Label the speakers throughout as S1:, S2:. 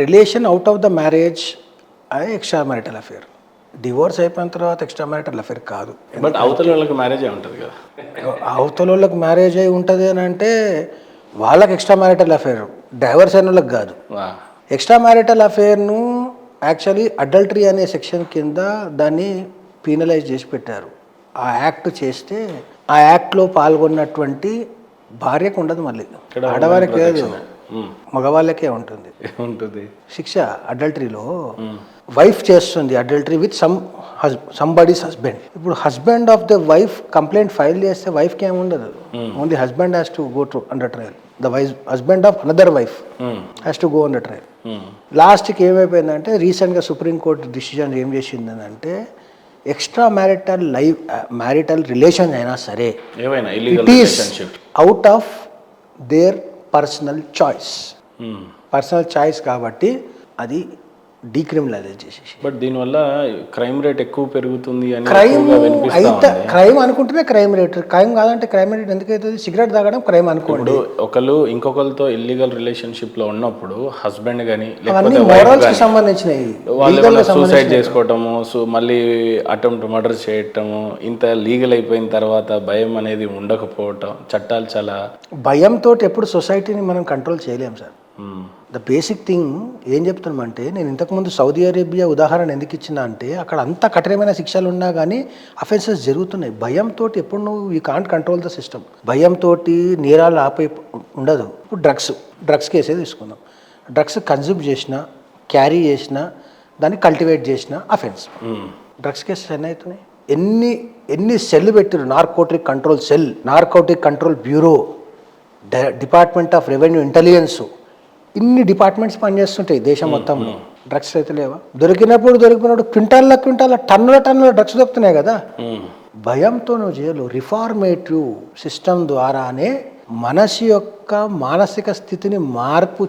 S1: Relation out of the marriage అది extra marital affair. Divorce అయిపోయిన తర్వాత ఎక్స్ట్రా మ్యారిటల్ అఫేర్ కాదు.
S2: బట్ అవతల వాళ్ళకి మ్యారేజ్ ఉంటుంది కదా.
S1: అవతల వాళ్ళకి మ్యారేజ్ అయి ఉంటుంది అని అంటే వాళ్ళకి ఎక్స్ట్రా మ్యారిటల్ అఫేర్, డైవర్స్ అయిన వాళ్ళకి కాదు. ఎక్స్ట్రా మ్యారిటల్ అఫేర్ను యాక్చువల్లీ అడల్టరీ అనే సెక్షన్ కింద దాన్ని పీనలైజ్ చేసి పెట్టారు. ఆ యాక్ట్ చేస్తే ఆ యాక్ట్లో పాల్గొన్నటువంటి భార్యకు ఉండదు, మళ్ళీ ఆడవారికి లేదు, మగవాళ్ళకే ఉంటుంది శిక్ష. అడల్టరీలో వైఫ్ చేస్తుంది అడల్టరీ విత్ సంబడీస్ హస్బెండ్. ఇప్పుడు husband of the wife complaint file చేస్తే వైఫ్కి ఏమి ఉండదు, only husband has to go to under trial. The husband of another wife has to go under trial. లాస్ట్కి ఏమైపోయిందంటే రీసెంట్గా సుప్రీంకోర్టు డిసిజన్ ఏం చేసిందని అంటే ఎక్స్ట్రా మ్యారిటల్ రిలేషన్ అయినా సరే it is out of their personal choice కాబట్టి అది డీక్రిమినలైజ్ చేసేసి.
S2: బట్ దీనివల్ల క్రైమ్ రేట్ ఎక్కువ పెరుగుతుంది అని
S1: క్రైమ్ అనుకుంటేనే క్రైమ్ రేట్, క్రైమ్ కాదంటే క్రైమ్ రేట్ ఎందుకైతుంది? సిగరెట్ తాగడం క్రైమ్ అనుకోండి.
S2: ఒకళ్ళు ఇంకొకరితో ఇల్లీగల్ రిలేషన్షిప్ లో ఉన్నప్పుడు హస్బెండ్ గానీ
S1: సంబంధించినవి
S2: సూసైడ్ చేసుకోవటము, మళ్ళీ అటెంప్ట్ మర్డర్ చేయటము, ఇంత లీగల్ అయిపోయిన తర్వాత భయం అనేది ఉండకపోవటం, చట్టాలు చాలా
S1: భయంతో ఎప్పుడు సొసైటీని మనం కంట్రోల్ చేయలేం సార్. ద బేసిక్ థింగ్ ఏం చెప్తున్నామంటే, నేను ఇంతకుముందు సౌదీ అరేబియా ఉదాహరణ ఎందుకు ఇచ్చినా అంటే అక్కడ అంత కఠినమైన శిక్షలు ఉన్నా కానీ అఫెన్సెస్ జరుగుతున్నాయి. భయంతో ఎప్పుడు నువ్వు you can't control the system. భయంతో నేరాలు ఆపే ఉండదు. ఇప్పుడు డ్రగ్స్ కేసే తీసుకుందాం. డ్రగ్స్ కన్జ్యూమ్ చేసినా, క్యారీ చేసినా, దాన్ని కల్టివేట్ చేసిన అఫెన్స్. డ్రగ్స్ కేసెస్ ఎన్ని అవుతున్నాయి? ఎన్ని సెల్ పెట్టారు? Narcotic control cell, narcotic control bureau, department of revenue intelligence, ఇన్ని డిపార్ట్మెంట్స్ పనిచేస్తుంటాయి దేశం మొత్తంలో. డ్రగ్స్ అయితే లేవా? దొరికినప్పుడు క్వింటాల టన్నుల డ్రగ్స్ దొరుకుతున్నాయి కదా. భయంతో నువ్వు చేయలేవు. రిఫార్మేటివ్ సిస్టమ్ ద్వారానే మనసు యొక్క మానసిక స్థితిని మార్పు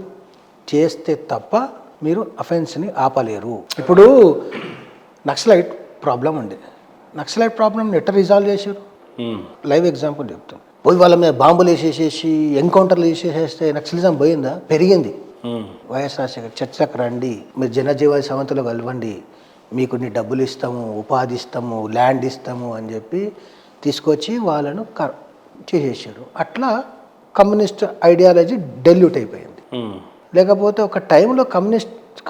S1: చేస్తే తప్ప మీరు అఫెన్స్ని ఆపలేరు. ఇప్పుడు నక్సలైట్ ప్రాబ్లం ఉంది. నక్సలైట్ ప్రాబ్లమ్ని ఎట్లా రిజాల్వ్ చేశారు? లైవ్ ఎగ్జాంపుల్ చెప్తాను. పోయి వాళ్ళ మీద బాంబులు వేసేసేసి ఎన్కౌంటర్లు వేసేసేస్తే నక్సలిజం పోయిందా? పెరిగింది. వైఎస్ రాజశేఖర్ చర్చకు రండి, మీరు జనజీవన సమంతలో కలవండి, మీకు నీ డబ్బులు ఇస్తాము, ఉపాధి ఇస్తాము, ల్యాండ్ ఇస్తాము అని చెప్పి తీసుకొచ్చి వాళ్ళను చేసేసారు. అట్లా కమ్యూనిస్ట్ ఐడియాలజీ డెల్యూట్ అయిపోయింది. లేకపోతే ఒక టైంలో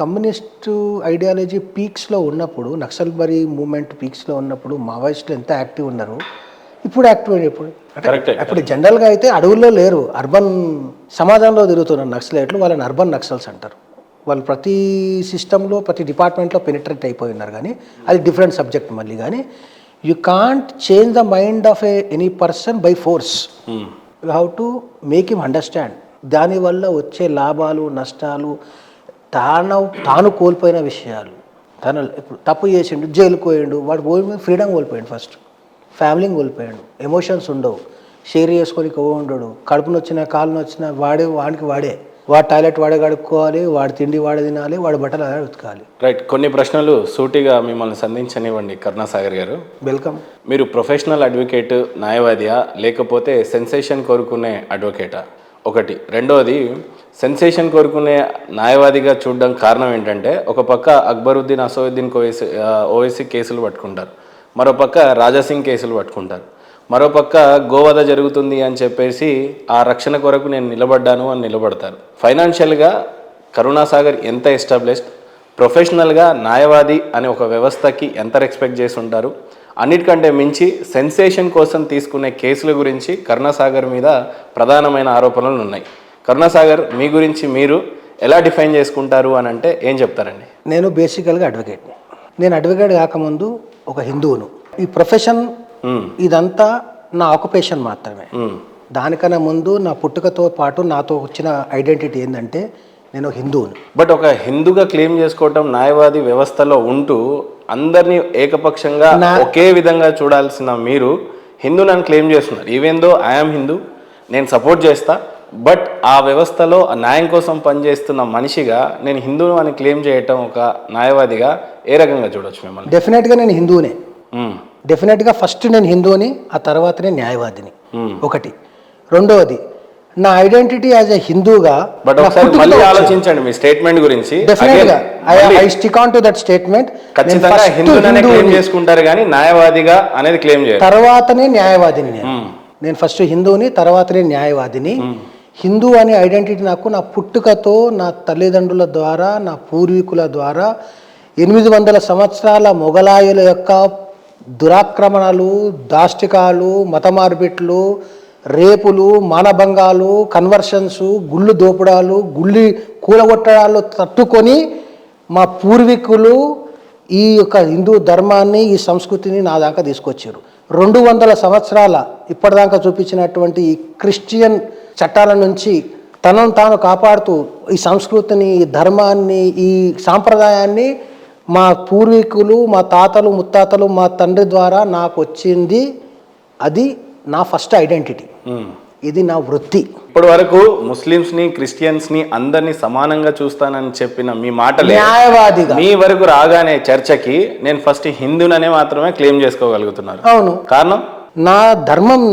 S1: కమ్యూనిస్టు ఐడియాలజీ పీక్స్లో ఉన్నప్పుడు, నక్సల్బరీ మూమెంట్ పీక్స్లో ఉన్నప్పుడు మావోయిస్టులు ఎంత యాక్టివ్ ఉన్నారు, ఇప్పుడు యాక్టివ్ ఎప్పుడు? అప్పుడు జనరల్గా అయితే అడవుల్లో లేరు, అర్బన్ సమాజంలో తిరుగుతున్నారు నక్సలైట్లు. వాళ్ళని అర్బన్ నక్సల్స్ అంటారు. వాళ్ళు ప్రతి సిస్టంలో, ప్రతి డిపార్ట్మెంట్లో పెనిట్రేట్ అయిపోయి ఉన్నారు. కానీ అది డిఫరెంట్ సబ్జెక్ట్ మళ్ళీ. కానీ you can't change the mind of any person by force. You have to make him understand. దానివల్ల వచ్చే లాభాలు, నష్టాలు, తాను కోల్పోయిన విషయాలు. ఇప్పుడు తప్పు చేసిండు, జైలుకు పోయిండు, వాడు పోయి ఫ్రీడమ్ కోల్పోయాడు, ఫస్ట్ ఫ్యామిలీని కోల్పోయాడు, ఎమోషన్స్ ఉండవు, షేర్ చేసుకొని ఉండడు, కడుపును వచ్చినా కాళ్ళను వచ్చినా వాడే టాయిలెట్ వాడే కడుక్కోవాలి, వాడి తిండి వాడే తినాలి, వాడి బట్టలు అదే ఉతకాలి.
S2: రైట్. కొన్ని ప్రశ్నలు సూటిగా మిమ్మల్ని సంధించనివ్వండి కరుణాసాగర్ గారు.
S1: వెల్కమ్.
S2: మీరు ప్రొఫెషనల్ అడ్వకేట్, న్యాయవాదియా, లేకపోతే సెన్సేషన్ కోరుకునే అడ్వకేటా? ఒకటి. రెండోది, సెన్సేషన్ కోరుకునే న్యాయవాదిగా చూడడం కారణం ఏంటంటే, ఒక పక్క అక్బరుద్దీన్, అసదుద్దీన్ ఓవైసీ కేసులు పట్టుకుంటారు, మరోపక్క రాజాసింగ్ కేసులు పట్టుకుంటారు, మరోపక్క గోవధ జరుగుతుంది అని చెప్పేసి ఆ రక్షణ కొరకు నేను నిలబడ్డాను అని నిలబడతారు. ఫైనాన్షియల్గా కరుణాసాగర్ ఎంత ఎస్టాబ్లిష్డ్, ప్రొఫెషనల్గా న్యాయవాది అనే ఒక వ్యవస్థకి ఎంత రెస్పెక్ట్ చేసి ఉంటారు? అన్నిటికంటే మించి సెన్సేషన్ కోసం తీసుకునే కేసుల గురించి కరుణాసాగర్ మీద ప్రధానమైన ఆరోపణలు ఉన్నాయి. కరుణాసాగర్, మీ గురించి మీరు ఎలా డిఫైన్ చేసుకుంటారు అని అంటే ఏం చెప్తారండి?
S1: నేను బేసికల్గా అడ్వకేట్ని. నేను అడ్వకేట్ కాకముందు ఒక హిందువును. ఈ ప్రొఫెషన్ ఇదంతా నా ఆక్యుపేషన్ మాత్రమే. దానికన్నా ముందు నా పుట్టుకతో పాటు నాతో వచ్చిన ఐడెంటిటీ ఏంటంటే నేను హిందువును.
S2: బట్ ఒక హిందూగా క్లెయిమ్ చేసుకోవటం, న్యాయవాది వ్యవస్థలో ఉంటూ అందరినీ ఏకపక్షంగా ఒకే విధంగా చూడాల్సిన మీరు హిందూ నన్ను క్లెయిమ్ చేస్తున్నారు. ఈవెన్ దో ఐఎమ్ హిందూ, నేను సపోర్ట్ చేస్తా, బట్ ఆ వ్యవస్థలో న్యాయం కోసం పనిచేస్తున్న మనిషిగా నేను హిందువును అని క్లెయిమ్ చేయటం ఒక న్యాయవాదిగా ఏ రకంగా చూడొచ్చు మిమ్మల్ని?
S1: డెఫినెట్గా నేను హిందువునే. డెఫినెట్గా ఫస్ట్ నేను హిందువుని, ఆ తర్వాతనే న్యాయవాదిని. ఒకటి. రెండవది, నా ఐడెంటిటీ యాజ్ ఎ హిందూగా
S2: బట్ ఒకసారి మళ్ళీ ఆలోచించండి మీ స్టేట్మెంట్ గురించి.
S1: డెఫినెట్ గా I stick on to that statement.
S2: ఖచ్చితంగా హిందూనే క్లెయిమ్ చేసుకుంటారు కానీ న్యాయవాదిగా అనేది క్లెయిమ్ చేయరు.
S1: తర్వాతనే న్యాయవాదిని నేను ఫస్ట్ హిందూని, తర్వాతనే న్యాయవాదిని. హిందూ అనే ఐడెంటిటీ నాకు నా పుట్టుకతో, నా తల్లిదండ్రుల ద్వారా, నా పూర్వీకుల ద్వారా 800 సంవత్సరాల మొఘలాయుల యొక్క దురాక్రమణలు, దాష్టికాలు, మత మార్పిట్లు, రేపులు, మానభంగాలు, కన్వర్షన్స్, గుళ్ళు దోపడాలు, గుళ్ళు కూలగొట్టడాలు తట్టుకొని మా పూర్వీకులు ఈ యొక్క హిందూ ధర్మాన్ని, ఈ సంస్కృతిని నా దాకా తీసుకొచ్చారు. 200 సంవత్సరాల ఇప్పటిదాకా చూపించినటువంటి ఈ క్రిస్టియన్ చట్టాల నుంచి తనను తాను కాపాడుతూ ఈ సంస్కృతిని, ఈ ధర్మాన్ని, ఈ సాంప్రదాయాన్ని మా పూర్వీకులు, మా తాతలు, ముత్తాతలు, మా తండ్రి ద్వారా నాకు వచ్చింది. అది నా ఫస్ట్ ఐడెంటిటీ. ఇది నా వృత్తి.
S2: ఇప్పటి వరకు ముస్లిమ్స్ ని, క్రిస్టియన్స్ ని అందరినీ సమానంగా చూస్తానని చెప్పిన మీ మాటలే
S1: న్యాయవాదిగా
S2: మీ వరకు రాగానే చర్చకి నేను ఫస్ట్ హిందూననే మాత్రమే క్లెయిమ్ చేసుకోగలుగుతున్నారు.
S1: అవును.
S2: కారణం
S1: నా ధర్మం,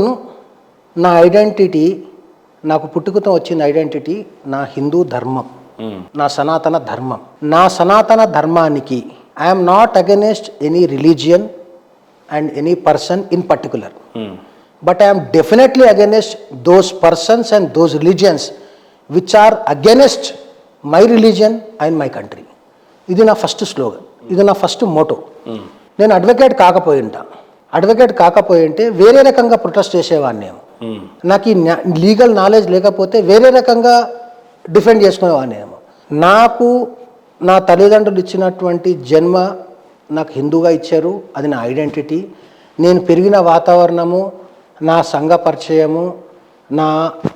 S1: నా ఐడెంటిటీ, నాకు పుట్టుకతో వచ్చిన ఐడెంటిటీ నా హిందూ ధర్మం, నా సనాతన ధర్మం. నా సనాతన ధర్మానికి I'm not against any religion and any person in particular, but I am definitely against those persons and those religions which are against my religion and my country. ఇది నా ఫస్ట్ స్లోగన్, ఇది నా ఫస్ట్ మోటో. నేను advocate కాకపోయి ఉంటే వేరే రకంగా protest చేసేవాడిని. నాకు ఈ లీగల్ నాలెడ్జ్ లేకపోతే వేరే రకంగా డిఫెండ్ చేసుకునేవాడిని. నాకు నా తల్లిదండ్రులు ఇచ్చినటువంటి జన్మ నాకు హిందూగా ఇచ్చారు, అది నా ఐడెంటిటీ. నేను పెరిగిన వాతావరణము, నా సంఘ పరిచయము,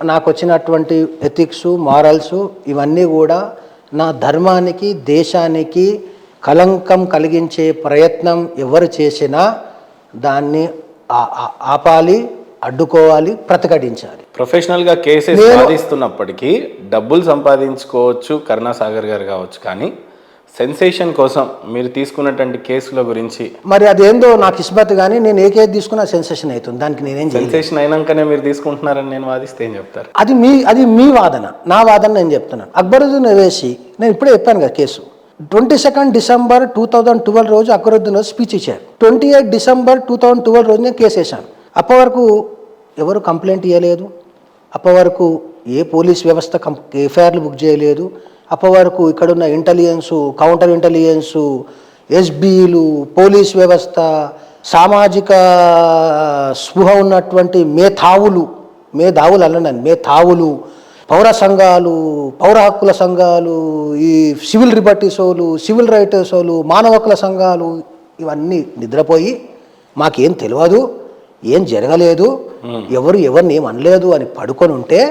S1: నాకు వచ్చినటువంటి ఎథిక్స్, మారల్స్, ఇవన్నీ కూడా నా ధర్మానికి, దేశానికి కలంకం కలిగించే ప్రయత్నం ఎవరు చేసినా దాన్ని ఆపాలి, అడ్డుకోవాలి, ప్రతిఘటించాలి.
S2: ప్రొఫెషనల్గా కేసెస్ వాదిస్తున్నప్పటికీ డబ్బులు సంపాదించుకోవచ్చు కరుణాసాగర్ గారు కావచ్చు, కానీ సెన్సేషన్ కోసం మీరు తీసుకున్నటువంటి కేసుల గురించి
S1: మరి అదేందో నాకు ఇస్మత్, కానీ నేను ఏ కేసు తీసుకున్నా సెన్సేషన్ అవుతుంది. దానికి నేనేం
S2: సెన్సేషన్ అయినాకనే మీరు తీసుకుంటున్నారని నేను వాదిస్తే ఏం చెప్తారు?
S1: అది మీ వాదన, నా వాదన నేను చెప్తున్నాను. అక్బరుద్దీన్ ఓవైసీ, నేను ఇప్పుడే చెప్పాను కదా కేసు, 22 డిసెంబర్ 2012 రోజు అక్బరుద్దీన్ ఓవైసీ స్పీచ్ ఇచ్చారు. 28 డిసెంబర్ 2012 రోజు నేను కేసు వేశాను. అప్పటి వరకు ఎవరు కంప్లైంట్ ఇవ్వలేదు, అప్పటి వరకు ఏ పోలీస్ వ్యవస్థ ఎఫ్ఐఆర్లు బుక్ చేయలేదు. అప్పటి వరకు ఇక్కడున్న ఇంటెలిజెన్సు, కౌంటర్ ఇంటెలిజెన్సు, ఎస్బీలు, పోలీస్ వ్యవస్థ, సామాజిక స్పృహ ఉన్నటువంటి మేధావులు, పౌర సంఘాలు, పౌర హక్కుల సంఘాలు, ఈ సివిల్ లిబర్టీసోలు, సివిల్ రైటర్సోలు, మానవ హక్కుల సంఘాలు, ఇవన్నీ నిద్రపోయి మాకేం తెలియదు, ఏం జరగలేదు, ఎవరిని ఏం అనలేదు అని పడుకొని ఉంటే,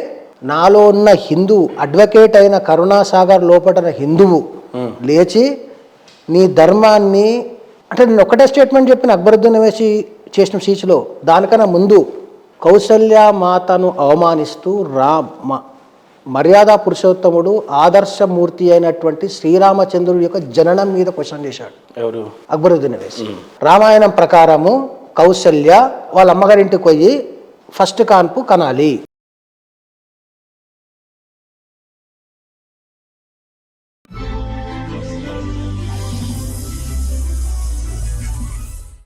S1: నాలో ఉన్న హిందూ అడ్వకేట్ అయిన కరుణాసాగర్ లోపల హిందువు లేచి నీ ధర్మాన్ని, అంటే నేను ఒకటే స్టేట్మెంట్ చెప్పిన అక్బరుద్దీన్ ఓవైసీ చేసిన స్పీచ్లో. దానికన్నా ముందు కౌసల్య మాతను అవమానిస్తూ మర్యాద పురుషోత్తముడు, ఆదర్శమూర్తి అయినటువంటి శ్రీరామచంద్రుడి యొక్క జననం మీద క్వశ్చన్ చేశాడు
S2: ఎవరు?
S1: అక్బరుద్దీన్ ఓవైసీ. రామాయణం ప్రకారము కౌసల్య వాళ్ళ అమ్మగారింటికి పోయి ఫస్ట్ కాన్పు కనాలి.